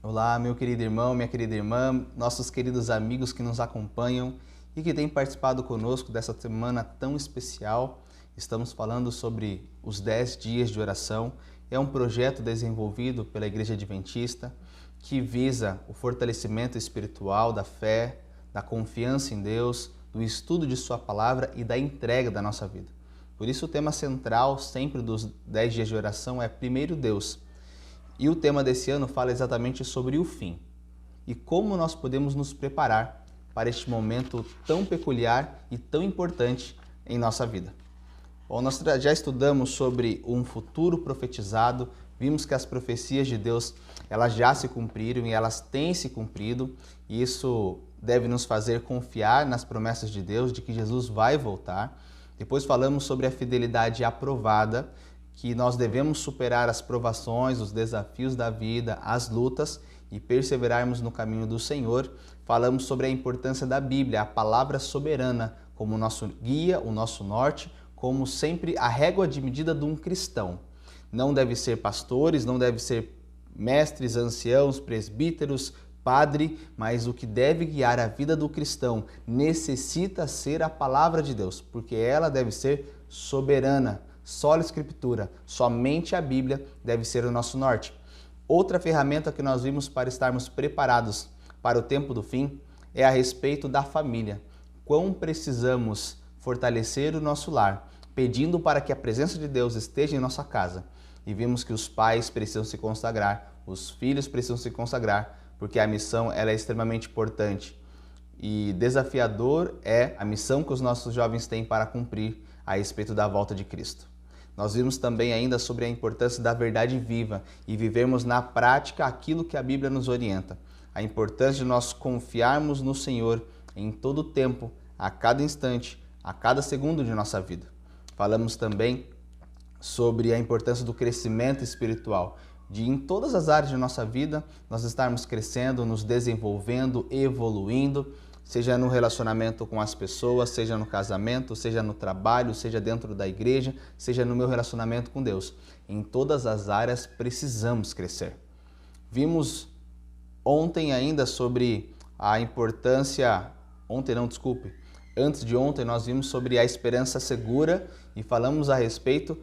Olá, meu querido irmão, minha querida irmã, nossos queridos amigos que nos acompanham e que têm participado conosco dessa semana tão especial. Estamos falando sobre os 10 dias de oração. É um projeto desenvolvido pela Igreja Adventista que visa o fortalecimento espiritual da fé, da confiança em Deus, do estudo de Sua palavra e da entrega da nossa vida. Por isso o tema central sempre dos 10 dias de oração é primeiro Deus. E o tema desse ano fala exatamente sobre o fim e como nós podemos nos preparar para este momento tão peculiar e tão importante em nossa vida. Bom, nós já estudamos sobre um futuro profetizado, vimos que as profecias de Deus elas já se cumpriram e elas têm se cumprido, e isso deve nos fazer confiar nas promessas de Deus de que Jesus vai voltar. Depois falamos sobre a fidelidade aprovada, que nós devemos superar as provações, os desafios da vida, as lutas e perseverarmos no caminho do Senhor. Falamos sobre a importância da Bíblia, a palavra soberana, como o nosso guia, o nosso norte, como sempre a régua de medida de um cristão. Não deve ser pastores, não deve ser mestres, anciãos, presbíteros, padre, mas o que deve guiar a vida do cristão necessita ser a palavra de Deus, porque ela deve ser soberana. Só a Escritura, somente a Bíblia deve ser o nosso norte. Outra ferramenta que nós vimos para estarmos preparados para o tempo do fim é a respeito da família. Quão precisamos fortalecer o nosso lar, pedindo para que a presença de Deus esteja em nossa casa. E vimos que os pais precisam se consagrar, os filhos precisam se consagrar, porque a missão ela é extremamente importante. E desafiador é a missão que os nossos jovens têm para cumprir a respeito da volta de Cristo. Nós vimos também ainda sobre a importância da verdade viva e vivermos na prática aquilo que a Bíblia nos orienta. A importância de nós confiarmos no Senhor em todo o tempo, a cada instante, a cada segundo de nossa vida. Falamos também sobre a importância do crescimento espiritual, de em todas as áreas de nossa vida nós estarmos crescendo, nos desenvolvendo, evoluindo, seja no relacionamento com as pessoas, seja no casamento, seja no trabalho, seja dentro da igreja, seja no meu relacionamento com Deus. Em todas as áreas precisamos crescer. Vimos ontem ainda sobre a importância, antes de ontem nós vimos sobre a esperança segura e falamos a respeito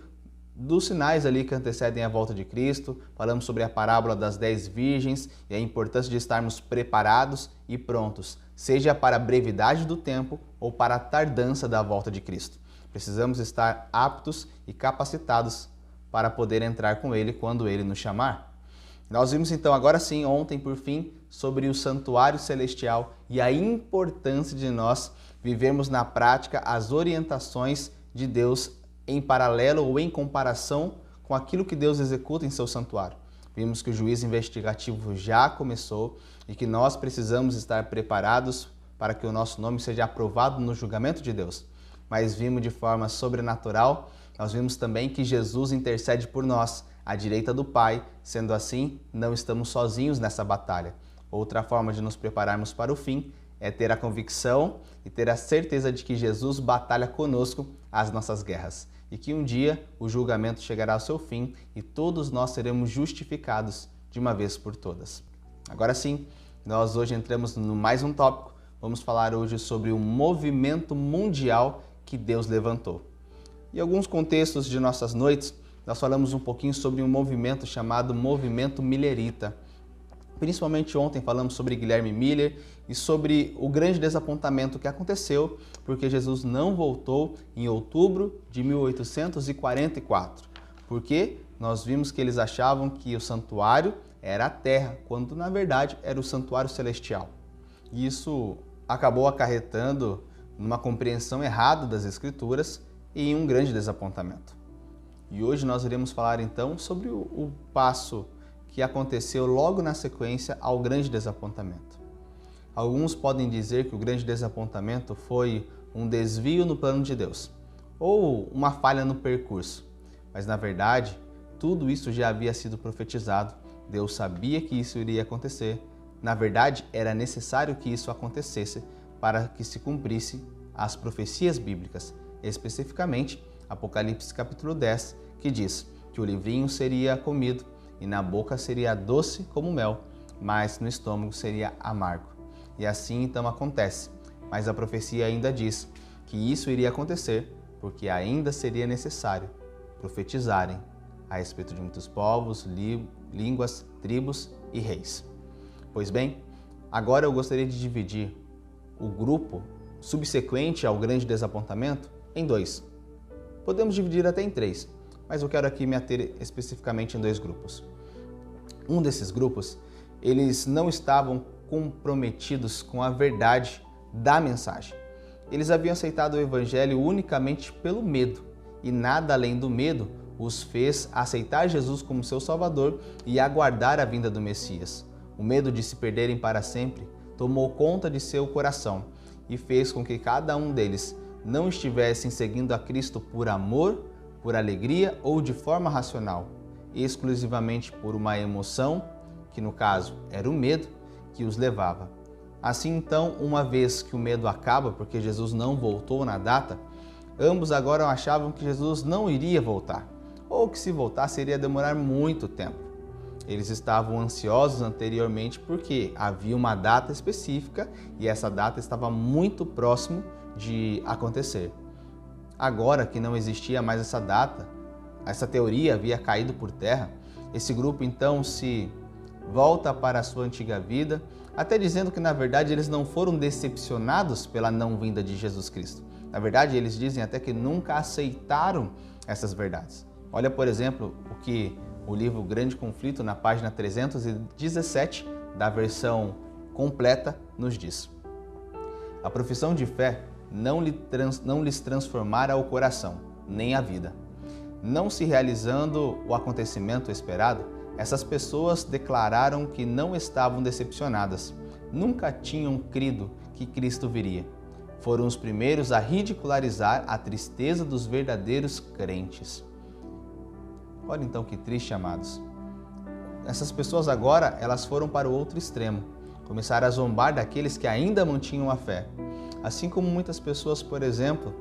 dos sinais ali que antecedem a volta de Cristo, falamos sobre a parábola das 10 virgens e a importância de estarmos preparados e prontos, seja para a brevidade do tempo ou para a tardança da volta de Cristo. Precisamos estar aptos e capacitados para poder entrar com Ele quando Ele nos chamar. Nós vimos então agora sim, ontem por fim, sobre o santuário celestial e a importância de nós vivermos na prática as orientações de Deus em paralelo ou em comparação com aquilo que Deus executa em seu santuário. Vimos que o juízo investigativo já começou e que nós precisamos estar preparados para que o nosso nome seja aprovado no julgamento de Deus. Mas vimos de forma sobrenatural, nós vimos também que Jesus intercede por nós, à direita do Pai. Sendo assim, não estamos sozinhos nessa batalha. Outra forma de nos prepararmos para o fim é ter a convicção e ter a certeza de que Jesus batalha conosco as nossas guerras e que um dia o julgamento chegará ao seu fim e todos nós seremos justificados de uma vez por todas. Agora sim, nós hoje entramos no mais um tópico. Vamos falar hoje sobre o movimento mundial que Deus levantou. Em alguns contextos de nossas noites, nós falamos um pouquinho sobre um movimento chamado Movimento Millerita. Principalmente ontem falamos sobre Guilherme Miller e sobre o grande desapontamento que aconteceu porque Jesus não voltou em outubro de 1844. Porque nós vimos que eles achavam que o santuário era a terra, quando na verdade era o santuário celestial. E isso acabou acarretando numa compreensão errada das Escrituras e em um grande desapontamento. E hoje nós iremos falar então sobre o passo que aconteceu logo na sequência ao grande desapontamento. Alguns podem dizer que o grande desapontamento foi um desvio no plano de Deus, ou uma falha no percurso. Mas na verdade, tudo isso já havia sido profetizado. Deus sabia que isso iria acontecer. Na verdade, era necessário que isso acontecesse para que se cumprisse as profecias bíblicas, especificamente Apocalipse capítulo 10, que diz que o livrinho seria comido e na boca seria doce como mel, mas no estômago seria amargo. E assim então acontece. Mas a profecia ainda diz que isso iria acontecer porque ainda seria necessário profetizarem a respeito de muitos povos, línguas, tribos e reis. Pois bem, agora eu gostaria de dividir o grupo subsequente ao grande desapontamento em dois. Podemos dividir até em três, mas eu quero aqui me ater especificamente em dois grupos. Um desses grupos, eles não estavam comprometidos com a verdade da mensagem. Eles haviam aceitado o evangelho unicamente pelo medo, e nada além do medo os fez aceitar Jesus como seu Salvador e aguardar a vinda do Messias. O medo de se perderem para sempre tomou conta de seu coração e fez com que cada um deles não estivessem seguindo a Cristo por amor, por alegria ou de forma racional, exclusivamente por uma emoção, que no caso era o medo, que os levava. Assim então, uma vez que o medo acaba, porque Jesus não voltou na data, ambos agora achavam que Jesus não iria voltar, ou que se voltasse iria demorar muito tempo. Eles estavam ansiosos anteriormente porque havia uma data específica e essa data estava muito próximo de acontecer. Agora que não existia mais essa data, essa teoria havia caído por terra, esse grupo então se volta para a sua antiga vida, até dizendo que na verdade eles não foram decepcionados pela não vinda de Jesus Cristo. Na verdade, eles dizem até que nunca aceitaram essas verdades. Olha, por exemplo, o que o livro Grande Conflito, na página 317 da versão completa, nos diz. A profissão de fé não lhes transformara o coração, nem a vida. Não se realizando o acontecimento esperado, essas pessoas declararam que não estavam decepcionadas, nunca tinham crido que Cristo viria. Foram os primeiros a ridicularizar a tristeza dos verdadeiros crentes. Olha então que triste, amados. Essas pessoas agora, elas foram para o outro extremo. Começaram a zombar daqueles que ainda mantinham a fé. Assim como muitas pessoas, por exemplo,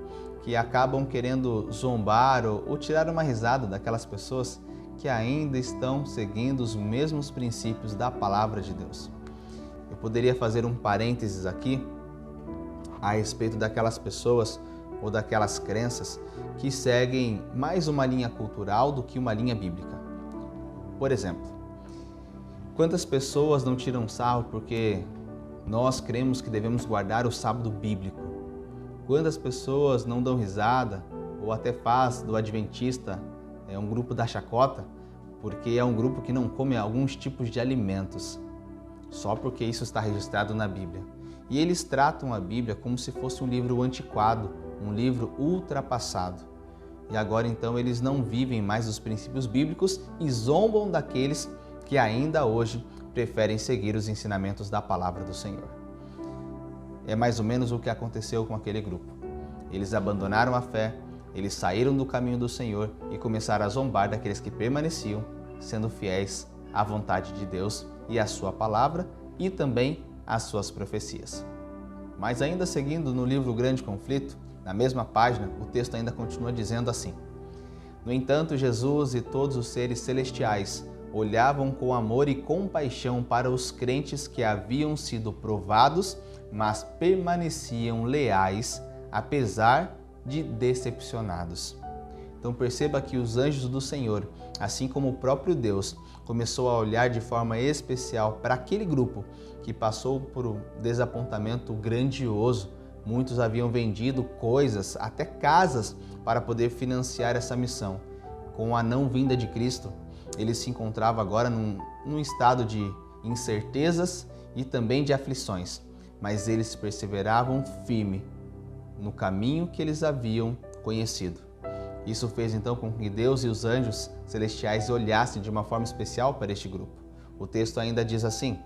que acabam querendo zombar ou tirar uma risada daquelas pessoas que ainda estão seguindo os mesmos princípios da palavra de Deus. Eu poderia fazer um parênteses aqui a respeito daquelas pessoas ou daquelas crenças que seguem mais uma linha cultural do que uma linha bíblica. Por exemplo, quantas pessoas não tiram sarro porque nós cremos que devemos guardar o sábado bíblico? Quantas pessoas não dão risada ou até faz do adventista um grupo da chacota porque é um grupo que não come alguns tipos de alimentos, só porque isso está registrado na Bíblia. E eles tratam a Bíblia como se fosse um livro antiquado, um livro ultrapassado. E agora então eles não vivem mais os princípios bíblicos e zombam daqueles que ainda hoje preferem seguir os ensinamentos da palavra do Senhor. É mais ou menos o que aconteceu com aquele grupo. Eles abandonaram a fé, eles saíram do caminho do Senhor e começaram a zombar daqueles que permaneciam, sendo fiéis à vontade de Deus e à sua palavra e também às suas profecias. Mas ainda seguindo no livro Grande Conflito, na mesma página, o texto ainda continua dizendo assim: No entanto, Jesus e todos os seres celestiais olhavam com amor e compaixão para os crentes que haviam sido provados, mas permaneciam leais, apesar de decepcionados. Então perceba que os anjos do Senhor, assim como o próprio Deus, começou a olhar de forma especial para aquele grupo que passou por um desapontamento grandioso. Muitos haviam vendido coisas, até casas, para poder financiar essa missão. Com a não vinda de Cristo, eles se encontravam agora num estado de incertezas e também de aflições, mas eles perseveravam firme no caminho que eles haviam conhecido. Isso fez então com que Deus e os anjos celestiais olhassem de uma forma especial para este grupo. O texto ainda diz assim: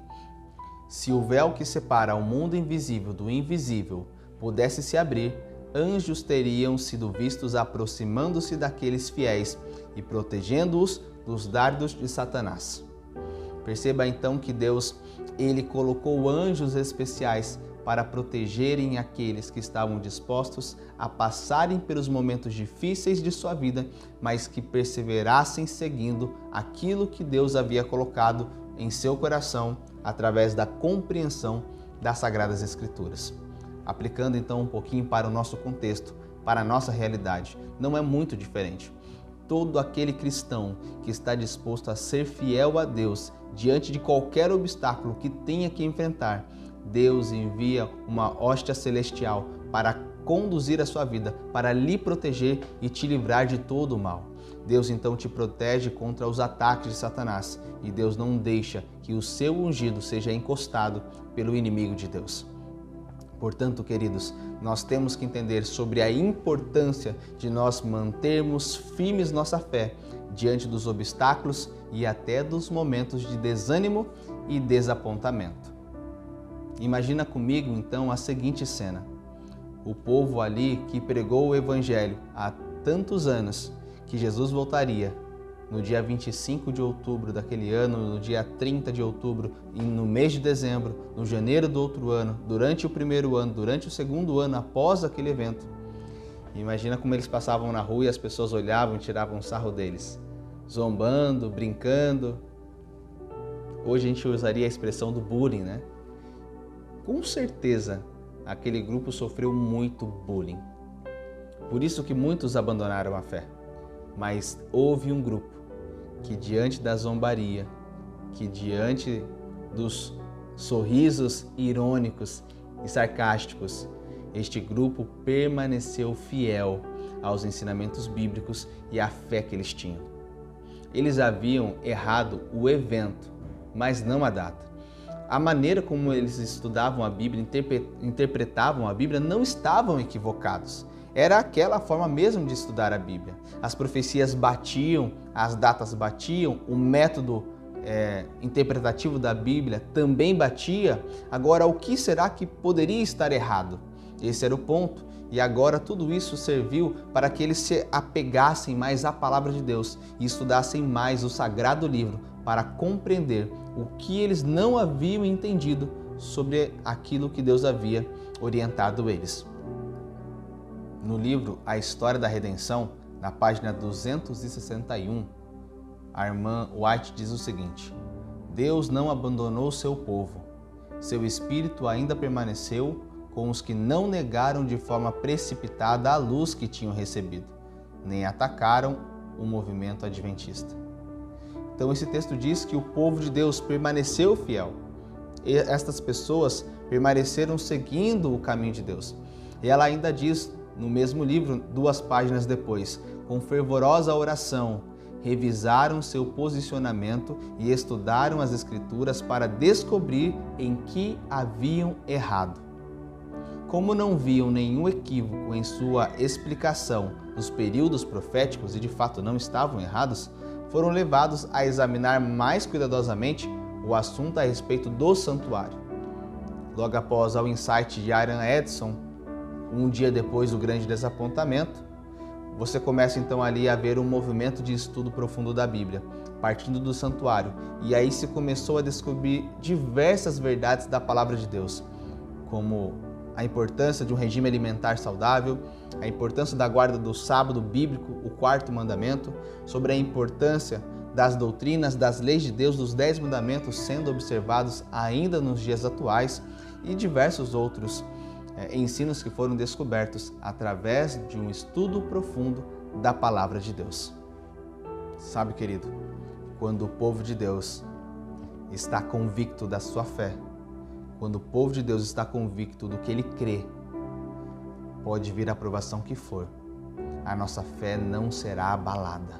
Se o véu que separa o mundo invisível do invisível pudesse se abrir, anjos teriam sido vistos aproximando-se daqueles fiéis e protegendo-os dos dardos de Satanás. Perceba então que Deus, ele colocou anjos especiais para protegerem aqueles que estavam dispostos a passarem pelos momentos difíceis de sua vida, mas que perseverassem seguindo aquilo que Deus havia colocado em seu coração através da compreensão das Sagradas Escrituras. Aplicando então um pouquinho para o nosso contexto, para a nossa realidade, não é muito diferente. Todo aquele cristão que está disposto a ser fiel a Deus diante de qualquer obstáculo que tenha que enfrentar, Deus envia uma hóstia celestial para conduzir a sua vida, para lhe proteger e te livrar de todo o mal. Deus então te protege contra os ataques de Satanás e Deus não deixa que o seu ungido seja encostado pelo inimigo de Deus. Portanto, queridos, nós temos que entender sobre a importância de nós mantermos firmes nossa fé diante dos obstáculos e até dos momentos de desânimo e desapontamento. Imagina comigo então a seguinte cena: o povo ali que pregou o Evangelho há tantos anos, que Jesus voltaria no dia 25 de outubro daquele ano, no dia 30 de outubro, e no mês de dezembro, no janeiro do outro ano, durante o primeiro ano, durante o segundo ano, após aquele evento. Imagina como eles passavam na rua e as pessoas olhavam e tiravam sarro deles, zombando, brincando. Hoje a gente usaria a expressão do bullying, né? Com certeza, aquele grupo sofreu muito bullying. Por isso que muitos abandonaram a fé. Mas houve um grupo que diante da zombaria, que diante dos sorrisos irônicos e sarcásticos, este grupo permaneceu fiel aos ensinamentos bíblicos e à fé que eles tinham. Eles haviam errado o evento, mas não a data. A maneira como eles estudavam a Bíblia, interpretavam a Bíblia, não estavam equivocados. Era aquela forma mesmo de estudar a Bíblia. As profecias batiam, as datas batiam, o método interpretativo da Bíblia também batia. Agora, o que será que poderia estar errado? Esse era o ponto. E agora tudo isso serviu para que eles se apegassem mais à palavra de Deus e estudassem mais o Sagrado Livro para compreender o que eles não haviam entendido sobre aquilo que Deus havia orientado eles. No livro A História da Redenção, na página 261, a irmã White diz o seguinte: Deus não abandonou seu povo. Seu espírito ainda permaneceu com os que não negaram de forma precipitada a luz que tinham recebido, nem atacaram o movimento adventista. Então esse texto diz que o povo de Deus permaneceu fiel. E estas pessoas permaneceram seguindo o caminho de Deus. E ela ainda diz no mesmo livro, 2 páginas depois, com fervorosa oração, revisaram seu posicionamento e estudaram as Escrituras para descobrir em que haviam errado. Como não viam nenhum equívoco em sua explicação dos períodos proféticos e de fato não estavam errados, foram levados a examinar mais cuidadosamente o assunto a respeito do santuário. Logo após o insight de Ian Edson, um dia depois do grande desapontamento, você começa então ali a ver um movimento de estudo profundo da Bíblia, partindo do santuário, e aí se começou a descobrir diversas verdades da palavra de Deus, como a importância de um regime alimentar saudável, a importância da guarda do sábado bíblico, o 4º mandamento, sobre a importância das doutrinas, das leis de Deus, dos 10 mandamentos sendo observados ainda nos dias atuais e diversos outros ensinos que foram descobertos através de um estudo profundo da palavra de Deus. Sabe, querido, quando o povo de Deus está convicto da sua fé, quando o povo de Deus está convicto do que ele crê, pode vir a provação que for, a nossa fé não será abalada.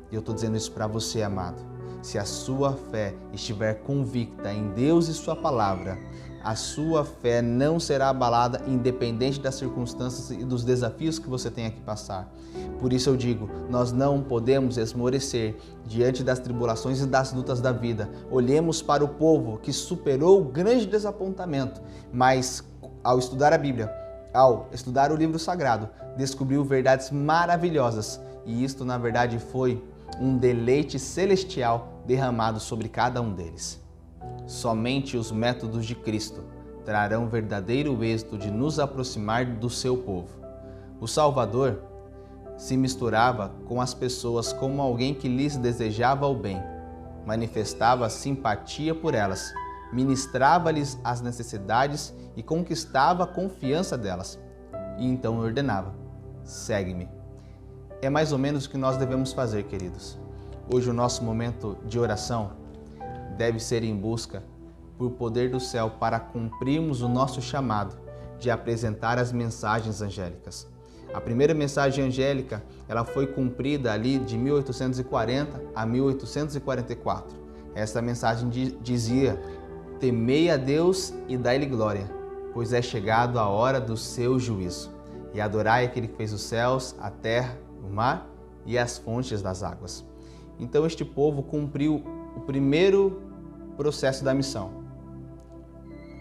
E eu estou dizendo isso para você, amado. Se a sua fé estiver convicta em Deus e sua palavra, a sua fé não será abalada independente das circunstâncias e dos desafios que você tenha que passar. Por isso eu digo, nós não podemos esmorecer diante das tribulações e das lutas da vida. Olhemos para o povo que superou o grande desapontamento, mas ao estudar a Bíblia, ao estudar o livro sagrado, descobriu verdades maravilhosas. E isto, na verdade, foi um deleite celestial derramado sobre cada um deles. Somente os métodos de Cristo trarão verdadeiro êxito de nos aproximar do seu povo. O Salvador se misturava com as pessoas como alguém que lhes desejava o bem, manifestava simpatia por elas, ministrava-lhes as necessidades e conquistava a confiança delas. E então ordenava: segue-me. É mais ou menos o que nós devemos fazer, queridos. Hoje o nosso momento de oração deve ser em busca por poder do céu para cumprirmos o nosso chamado de apresentar as mensagens angélicas. A primeira mensagem angélica, ela foi cumprida ali de 1840 a 1844. Essa mensagem dizia: temei a Deus e dai-lhe glória, pois é chegado a hora do seu juízo. E adorai aquele que fez os céus, a terra, o mar e as fontes das águas. Então este povo cumpriu o primeiro processo da missão: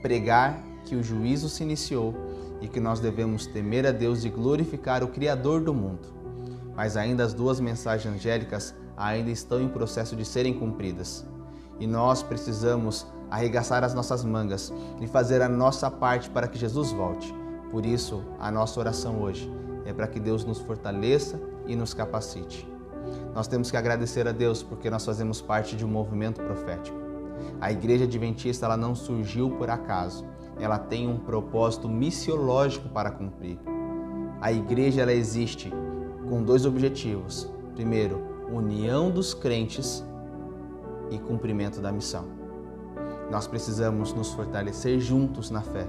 pregar que o juízo se iniciou e que nós devemos temer a Deus e glorificar o Criador do mundo. Mas ainda as duas mensagens angélicas ainda estão em processo de serem cumpridas. E nós precisamos arregaçar as nossas mangas e fazer a nossa parte para que Jesus volte. Por isso, a nossa oração hoje é para que Deus nos fortaleça e nos capacite. Nós temos que agradecer a Deus porque nós fazemos parte de um movimento profético. A Igreja Adventista, ela não surgiu por acaso. Ela tem um propósito missiológico para cumprir. A igreja, ela existe com dois objetivos. Primeiro, união dos crentes e cumprimento da missão. Nós precisamos nos fortalecer juntos na fé,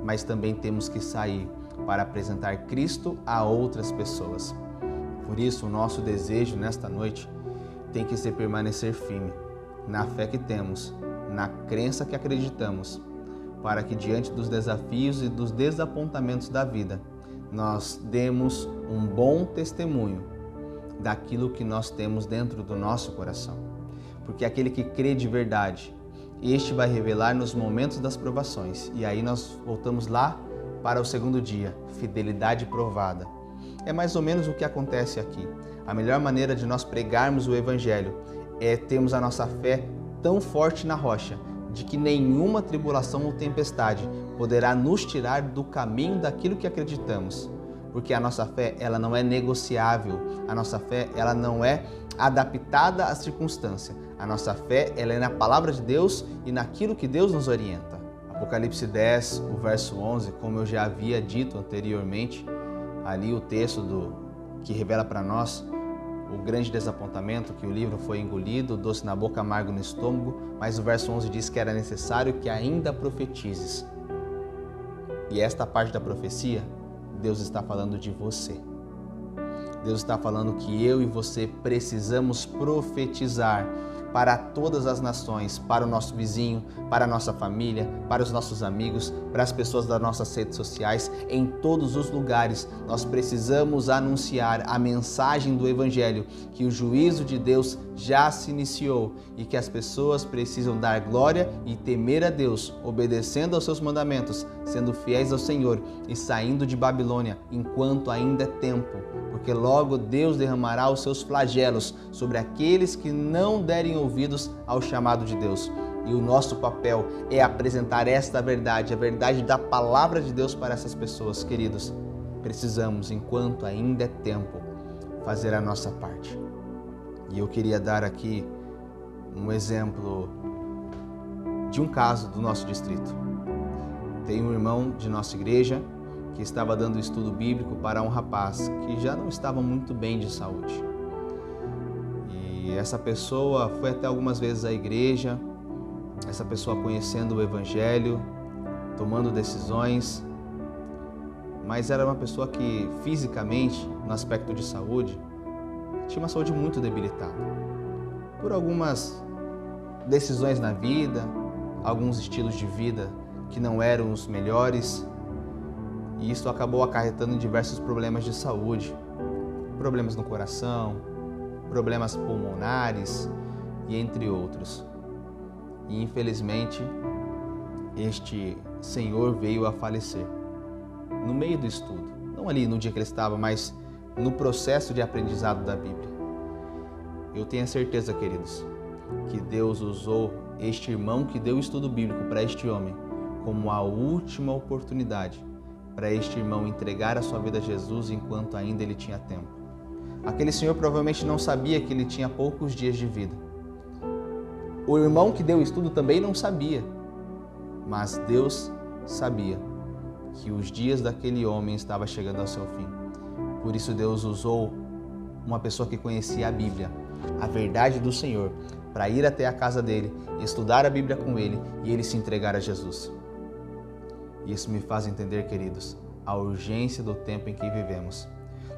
mas também temos que sair para apresentar Cristo a outras pessoas. Por isso, o nosso desejo nesta noite tem que ser permanecer firme na fé que temos, na crença que acreditamos, para que diante dos desafios e dos desapontamentos da vida, nós demos um bom testemunho daquilo que nós temos dentro do nosso coração. Porque aquele que crê de verdade, este vai revelar nos momentos das provações. E aí nós voltamos lá para o segundo dia, fidelidade provada. É mais ou menos o que acontece aqui. A melhor maneira de nós pregarmos o Evangelho é termos a nossa fé tão forte na rocha, de que nenhuma tribulação ou tempestade poderá nos tirar do caminho daquilo que acreditamos. Porque a nossa fé, ela não é negociável. A nossa fé, ela não é adaptada à circunstância. A nossa fé, ela é na palavra de Deus e naquilo que Deus nos orienta. Apocalipse 10, o verso 11, como eu já havia dito anteriormente, ali o texto que revela para nós o grande desapontamento, que o livro foi engolido, doce na boca, amargo no estômago, mas o verso 11 diz que era necessário que ainda profetizes. E esta parte da profecia, Deus está falando de você. Deus está falando que eu e você precisamos profetizar para todas as nações, para o nosso vizinho, para a nossa família, para os nossos amigos, para as pessoas das nossas redes sociais, em todos os lugares. Nós precisamos anunciar a mensagem do Evangelho, que o juízo de Deus já se iniciou e que as pessoas precisam dar glória e temer a Deus, obedecendo aos seus mandamentos, sendo fiéis ao Senhor e saindo de Babilônia enquanto ainda é tempo, porque logo Deus derramará os seus flagelos sobre aqueles que não derem ouvidos ao chamado de Deus. E o nosso papel é apresentar esta verdade, a verdade da palavra de Deus para essas pessoas. Queridos, precisamos, enquanto ainda é tempo, fazer a nossa parte. E eu queria dar aqui um exemplo de um caso do nosso distrito. Tem um irmão de nossa igreja que estava dando estudo bíblico para um rapaz que já não estava muito bem de saúde. E essa pessoa foi até algumas vezes à igreja, essa pessoa conhecendo o Evangelho, tomando decisões, mas era uma pessoa que fisicamente, no aspecto de saúde, tinha uma saúde muito debilitada. Por algumas decisões na vida, alguns estilos de vida que não eram os melhores, e isso acabou acarretando em diversos problemas de saúde, problemas no coração, problemas pulmonares e entre outros. E infelizmente, este senhor veio a falecer no meio do estudo, não ali no dia que ele estava, mas no processo de aprendizado da Bíblia. Eu tenho a certeza, queridos, que Deus usou este irmão que deu o estudo bíblico para este homem como a última oportunidade para este irmão entregar a sua vida a Jesus enquanto ainda ele tinha tempo. Aquele senhor provavelmente não sabia que ele tinha poucos dias de vida, O irmão que deu o estudo também não sabia, mas Deus sabia que os dias daquele homem estavam chegando ao seu fim. Por isso Deus usou uma pessoa que conhecia a Bíblia, a verdade do Senhor, para ir até a casa dele, estudar a Bíblia com ele e ele se entregar a Jesus. Isso me faz entender, queridos, a urgência do tempo em que vivemos.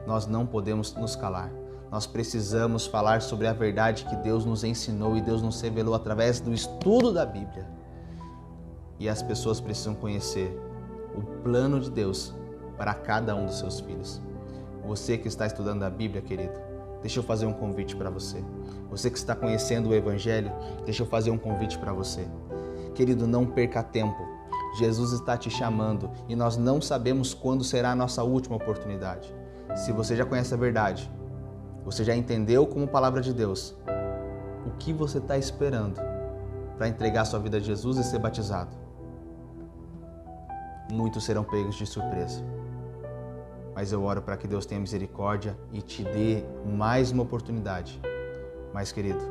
Nós não podemos nos calar. Nós precisamos falar sobre a verdade que Deus nos ensinou e Deus nos revelou através do estudo da Bíblia. E as pessoas precisam conhecer o plano de Deus para cada um dos seus filhos. Você que está estudando a Bíblia, querido, deixa eu fazer um convite para você. Você que está conhecendo o Evangelho, deixa eu fazer um convite para você. Querido, não perca tempo. Jesus está te chamando e nós não sabemos quando será a nossa última oportunidade. Se você já conhece a verdade, você já entendeu como palavra de Deus, o que você está esperando para entregar sua vida a Jesus e ser batizado? Muitos serão pegos de surpresa. Mas eu oro para que Deus tenha misericórdia e te dê mais uma oportunidade. Mas, querido,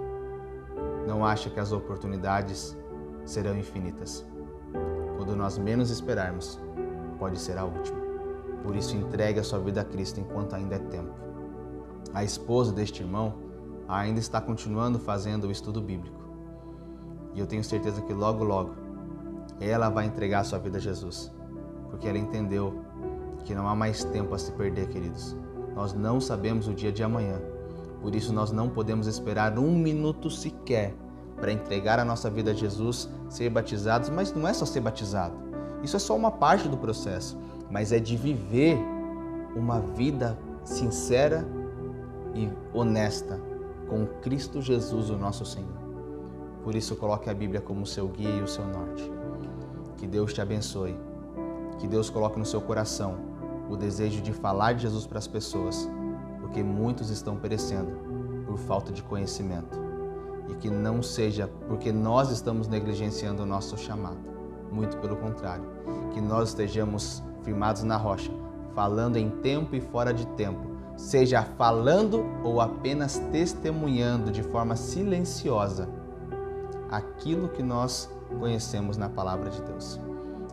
não ache que as oportunidades serão infinitas. Quando nós menos esperarmos, pode ser a última. Por isso, entregue a sua vida a Cristo enquanto ainda é tempo. A esposa deste irmão ainda está continuando fazendo o estudo bíblico. E eu tenho certeza que logo, logo, ela vai entregar a sua vida a Jesus. Porque ela entendeu que não há mais tempo a se perder, queridos. Nós não sabemos o dia de amanhã. Por isso, nós não podemos esperar um minuto sequer para entregar a nossa vida a Jesus, ser batizados. Mas não é só ser batizado. Isso é só uma parte do processo. Mas é de viver uma vida sincera e honesta com Cristo Jesus, o nosso Senhor. Por isso, coloque a Bíblia como seu guia e o seu norte. Que Deus te abençoe. Que Deus coloque no seu coração o desejo de falar de Jesus para as pessoas, porque muitos estão perecendo por falta de conhecimento. E que não seja porque nós estamos negligenciando o nosso chamado. Muito pelo contrário. Que nós estejamos firmados na rocha, falando em tempo e fora de tempo, seja falando ou apenas testemunhando de forma silenciosa aquilo que nós conhecemos na palavra de Deus.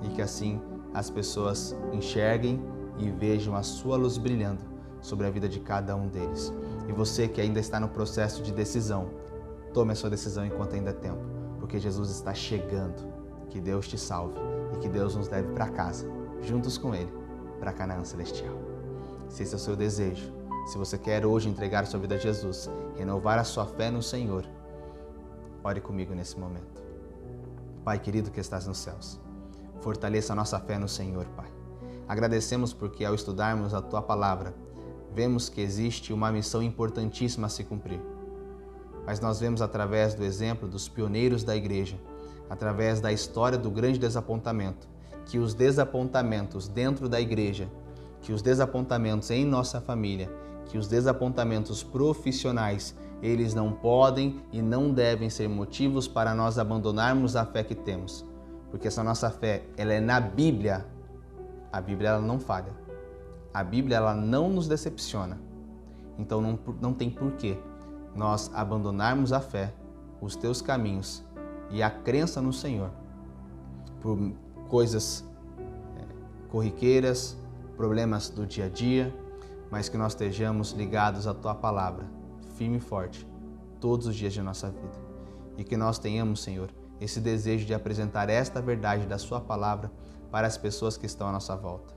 E que assim as pessoas enxerguem e vejam a sua luz brilhando sobre a vida de cada um deles. E você que ainda está no processo de decisão, tome a sua decisão enquanto ainda é tempo, porque Jesus está chegando. Que Deus te salve e que Deus nos leve para casa, juntos com Ele, para Canaã Celestial. Se esse é o seu desejo, se você quer hoje entregar sua vida a Jesus, renovar a sua fé no Senhor, ore comigo nesse momento. Pai querido que estás nos céus, fortaleça a nossa fé no Senhor, Pai. Agradecemos porque ao estudarmos a Tua Palavra, vemos que existe uma missão importantíssima a se cumprir. Mas nós vemos através do exemplo dos pioneiros da igreja, através da história do grande desapontamento, que os desapontamentos dentro da igreja, que os desapontamentos em nossa família, que os desapontamentos profissionais, eles não podem e não devem ser motivos para nós abandonarmos a fé que temos. Porque essa nossa fé, ela é na Bíblia. A Bíblia ela não falha. A Bíblia ela não nos decepciona. Então não tem porquê nós abandonarmos a fé, os teus caminhos e a crença no Senhor por coisas corriqueiras, problemas do dia a dia, mas que nós estejamos ligados à Tua Palavra, firme e forte, todos os dias de nossa vida. E que nós tenhamos, Senhor, esse desejo de apresentar esta verdade da Sua Palavra para as pessoas que estão à nossa volta.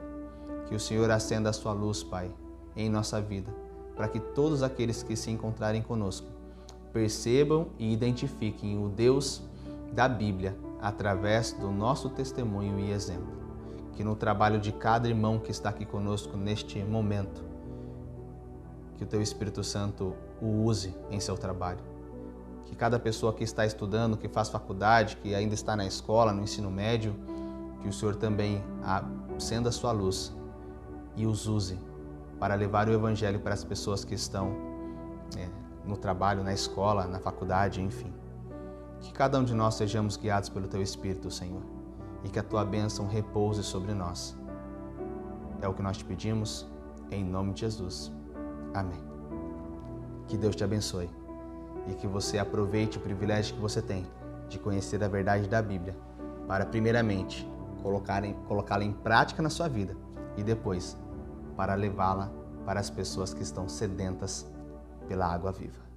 Que o Senhor acenda a Sua luz, Pai, em nossa vida, para que todos aqueles que se encontrarem conosco percebam e identifiquem o Deus da Bíblia através do nosso testemunho e exemplo. Que no trabalho de cada irmão que está aqui conosco neste momento, que o Teu Espírito Santo o use em seu trabalho. Que cada pessoa que está estudando, que faz faculdade, que ainda está na escola, no ensino médio, que o Senhor também acenda a Sua luz e os use para levar o Evangelho para as pessoas que estão no trabalho, na escola, na faculdade, enfim. Que cada um de nós sejamos guiados pelo Teu Espírito, Senhor, e que a Tua bênção repouse sobre nós. É o que nós te pedimos, em nome de Jesus. Amém. Que Deus te abençoe e que você aproveite o privilégio que você tem de conhecer a verdade da Bíblia, para primeiramente colocá-la em prática na sua vida e depois para levá-la para as pessoas que estão sedentas pela água viva.